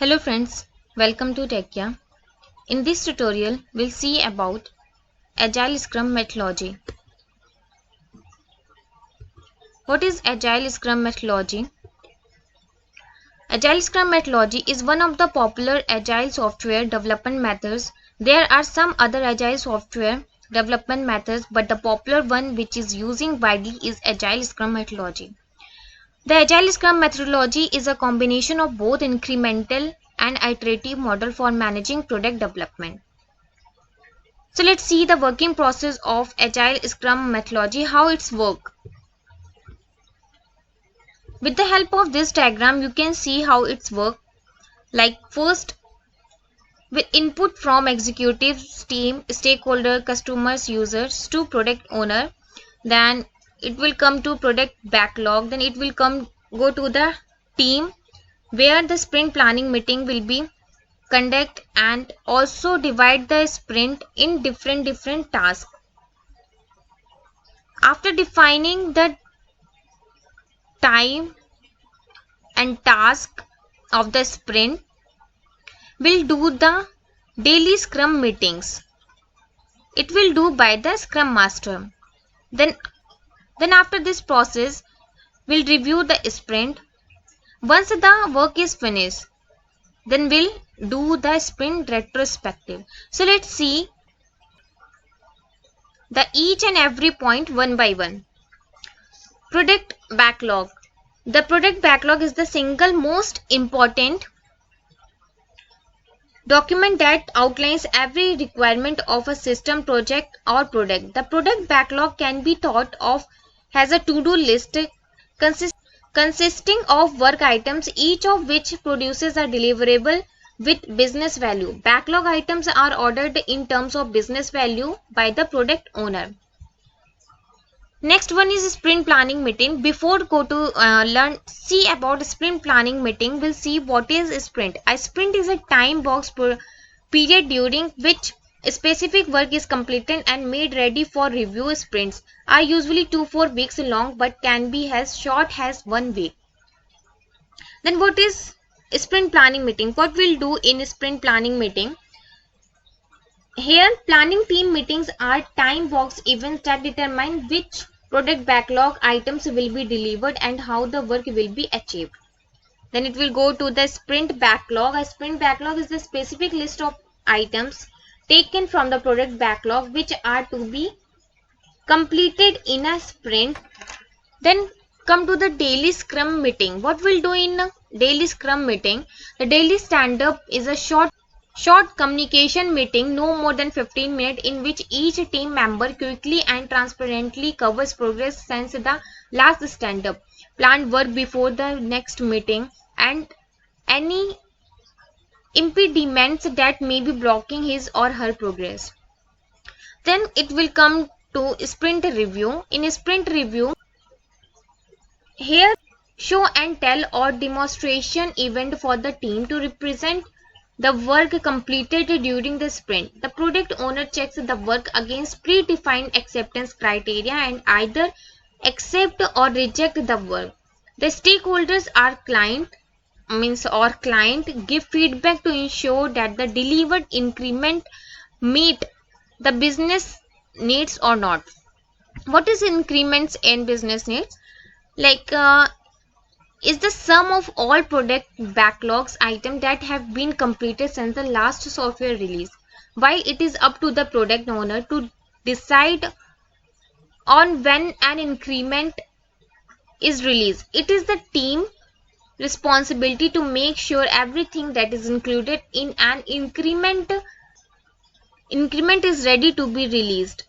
Hello friends, welcome to Techia. In this tutorial, we'll see about Agile Scrum methodology. What is Agile Scrum methodology? Agile Scrum methodology is one of the popular Agile software development methods. There are some other Agile software development methods, but the popular one which is using widely is Agile Scrum methodology. The Agile Scrum methodology is a combination of both incremental and iterative model for managing product development. So let's see the working process of Agile Scrum methodology, how it's work. With the help of this diagram, you can see how it's work. Like first, with input from executives, team, stakeholder, customers, users to product owner, then it will come to product backlog, then it will go to the team where the sprint planning meeting will be conduct and also divide the sprint in different tasks. After defining the time and task of the sprint, we'll do the daily scrum meetings. It will do by the scrum master. Then after this process, we'll review the sprint. Once the work is finished, then we'll do the sprint retrospective. So let's see the each and every point one by one. Product backlog. The product backlog is the single most important document that outlines every requirement of a system, project or product. The product backlog can be thought of as a to-do list consisting of work items, each of which produces a deliverable with business value. Backlog items are ordered in terms of business value by the product owner. Next one is sprint planning meeting. Before go to see about sprint planning meeting, we'll see what is a sprint. A sprint is a time box period during which a specific work is completed and made ready for review. Sprints are usually 2-4 weeks long but can be as short as 1 week. Then what is sprint planning meeting? What we'll do in sprint planning meeting? Here, planning team meetings are time box events that determine which product backlog items will be delivered and how the work will be achieved. Then it will go to the sprint backlog. A sprint backlog is the specific list of items taken from the product backlog which are to be completed in a sprint. Then come to the daily scrum meeting. What we'll do in a daily scrum meeting? The daily stand-up is a short communication meeting, no more than 15 minutes, in which each team member quickly and transparently covers progress since the last stand-up, planned work before the next meeting, and any impediments that may be blocking his or her progress. Then it will come to sprint review. In a sprint review, here show and tell or demonstration event for the team to represent the work completed during the sprint. The product owner checks the work against predefined acceptance criteria and either accept or reject the work. The stakeholders are client give feedback to ensure that the delivered increment meet the business needs or not. What is increments in business needs? Like is the sum of all product backlogs items that have been completed since the last software release, while it is up to the product owner to decide on when an increment is released. It is the team responsibility to make sure everything that is included in an increment is ready to be released.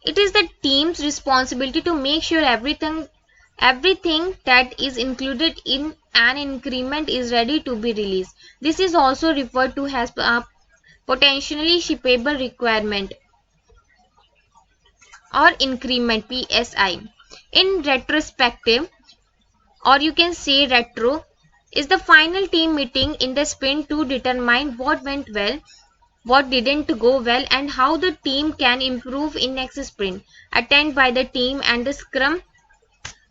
It is the team's responsibility to make sure everything that is included in an increment is ready to be released. This is also referred to as a potentially shippable requirement or increment, PSI. In retrospective, or you can say retro, is the final team meeting in the sprint to determine what went well, what didn't go well, and how the team can improve in next sprint, attended by the team and the scrum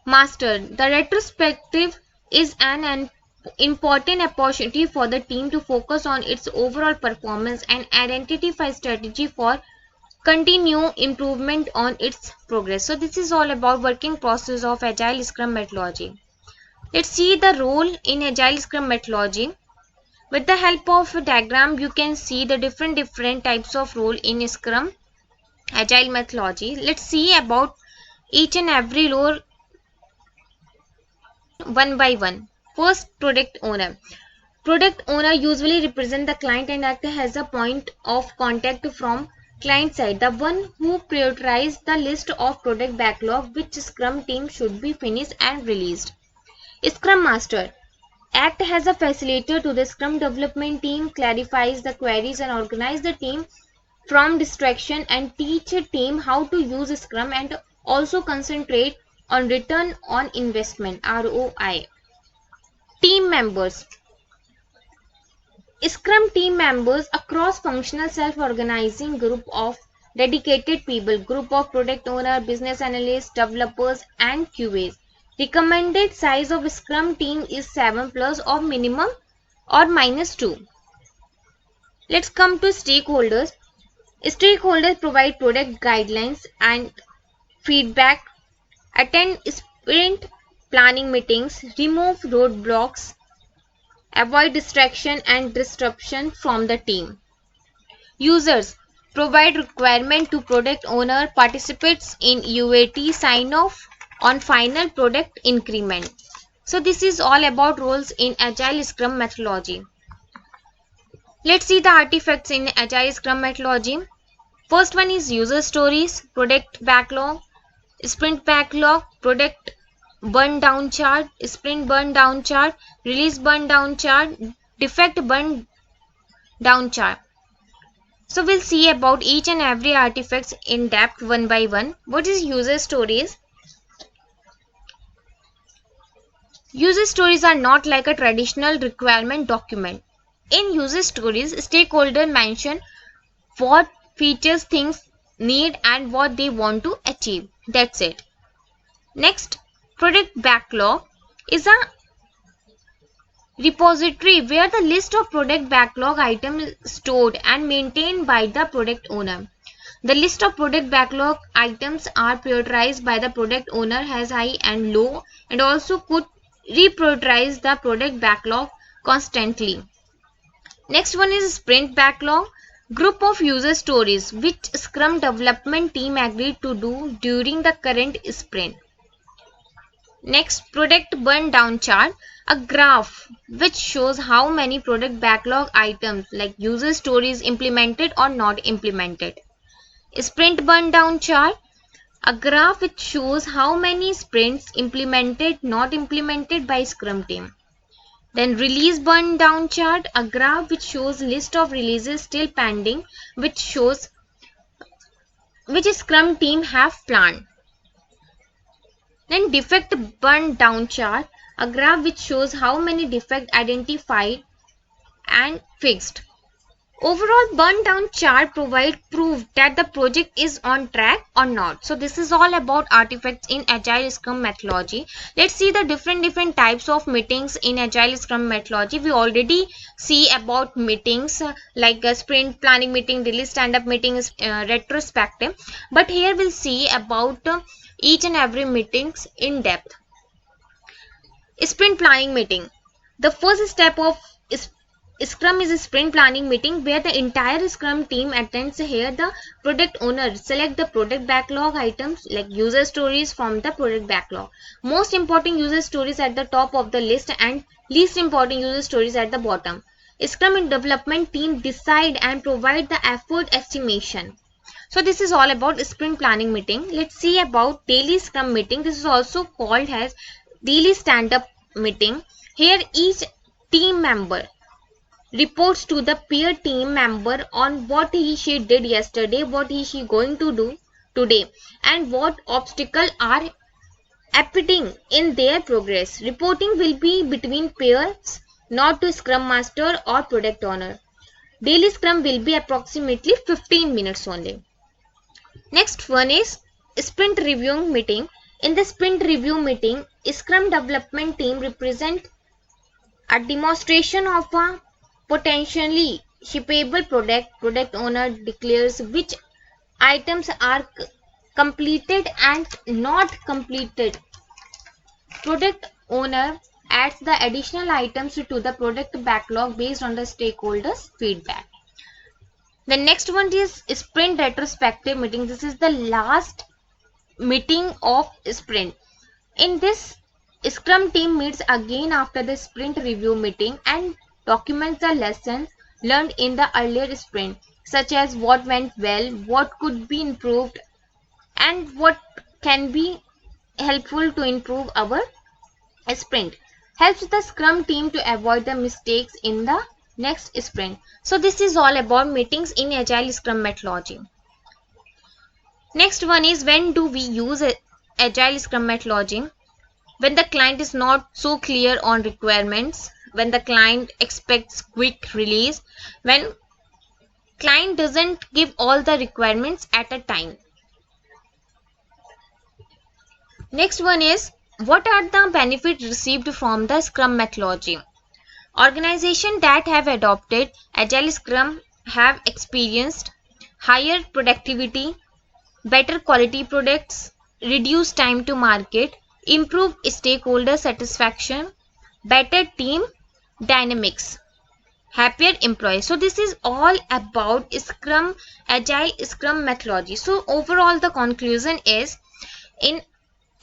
master. The retrospective is an important opportunity for the team to focus on its overall performance and identify strategy for continue improvement on its progress. So this is all about working process of Agile Scrum methodology. Let's see the role in Agile Scrum methodology. With the help of a diagram, you can see the different types of role in Scrum Agile methodology. Let's see about each and every role one by one. First, product owner. Product owner usually represent the client and act as a point of contact from client side, the one who prioritizes the list of product backlog which Scrum team should be finished and released. Scrum Master act as a facilitator to the Scrum development team, clarifies the queries and organize the team from distraction and teach a team how to use Scrum and also concentrate on return on investment ROI. Team members. Scrum team members, a cross-functional self-organizing group of dedicated people, group of product owner, business analysts, developers and QAs. Recommended size of Scrum team is 7 plus or minimum or -2. Let's come to stakeholders. Stakeholders provide product guidelines and feedback, attend sprint planning meetings, remove roadblocks, avoid distraction and disruption from the team. Users provide requirement to product owner, participates in UAT, sign off on final product increment. So this is all about roles in Agile Scrum methodology. Let's see the artifacts in Agile Scrum methodology. First one is user stories, product backlog, sprint backlog, product burn down chart, sprint burn down chart, release burn down chart, defect burn down chart. So we'll see about each and every artifacts in depth one by one. What is user stories? User stories are not like a traditional requirement document. In user stories, stakeholders mention what features things need and what they want to achieve. That's it. Next, product backlog is a repository where the list of product backlog items is stored and maintained by the product owner. The list of product backlog items are prioritized by the product owner as high and low and also could reprioritize the product backlog constantly. Next one is sprint backlog, group of user stories which Scrum development team agreed to do during the current sprint. Next, product burn down chart, a graph which shows how many product backlog items like user stories implemented or not implemented. Sprint burn down chart, a graph which shows how many sprints implemented, not implemented by Scrum team. Then release burn down chart, a graph which shows list of releases still pending, which shows which Scrum team have planned. Then defect burn down chart, a graph which shows how many defects identified and fixed. Overall burn down chart provides proof that the project is on track or not. So this is all about artifacts in Agile Scrum methodology. Let's see the different types of meetings in Agile Scrum methodology. We already see about meetings like a sprint planning meeting, release stand-up meeting is retrospective. But here we'll see about each and every meetings in depth. Sprint planning meeting. The first step of Scrum is a sprint planning meeting where the entire Scrum team attends. Here the product owner select the product backlog items like user stories from the product backlog. Most important user stories at the top of the list and least important user stories at the bottom. Scrum and development team decide and provide the effort estimation. So this is all about sprint planning meeting. Let's see about daily Scrum meeting. This is also called as daily stand-up meeting. Here each team member reports to the peer team member on what he/she did yesterday, what he/she going to do today, and what obstacles are appearing in their progress. Reporting will be between peers, not to Scrum Master or Product Owner. Daily Scrum will be approximately 15 minutes only. Next one is sprint review meeting. In the sprint review meeting, Scrum development team represent A demonstration of a potentially shippable product owner declares which items are completed and not completed. Product owner adds the additional items to the product backlog based on the stakeholders' feedback. The next one is sprint retrospective meeting. This is the last meeting of sprint. In this, Scrum team meets again after the sprint review meeting and documents the lessons learned in the earlier sprint, such as what went well, what could be improved, and what can be helpful to improve our sprint. Helps the Scrum team to avoid the mistakes in the next sprint. So this is all about meetings in Agile Scrum methodology. Next one is, when do we use Agile Scrum methodology? When the client is not so clear on requirements, when the client expects quick release, when client doesn't give all the requirements at a time. Next one is, what are the benefits received from the Scrum methodology? Organizations that have adopted Agile Scrum have experienced higher productivity, better quality products, reduced time to market, improved stakeholder satisfaction, better team dynamics, happier employees. So this is all about Scrum, Agile Scrum methodology. So overall the conclusion is, in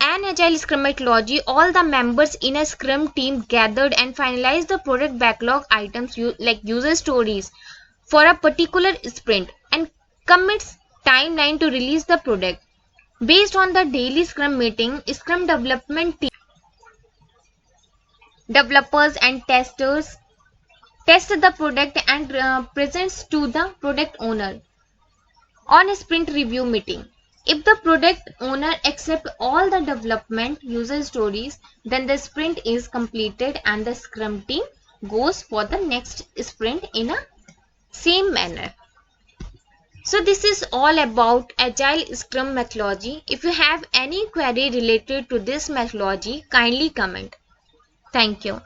an Agile Scrum methodology, all the members in a Scrum team gathered and finalized the product backlog items like user stories for a particular sprint and commits timeline to release the product. Based on the daily Scrum meeting, Scrum development team, developers and testers test the product and presents to the product owner on a sprint review meeting. If the product owner accepts all the development user stories, then the sprint is completed and the Scrum team goes for the next sprint in a same manner. So this is all about Agile Scrum methodology. If you have any query related to this methodology, kindly comment. Thank you.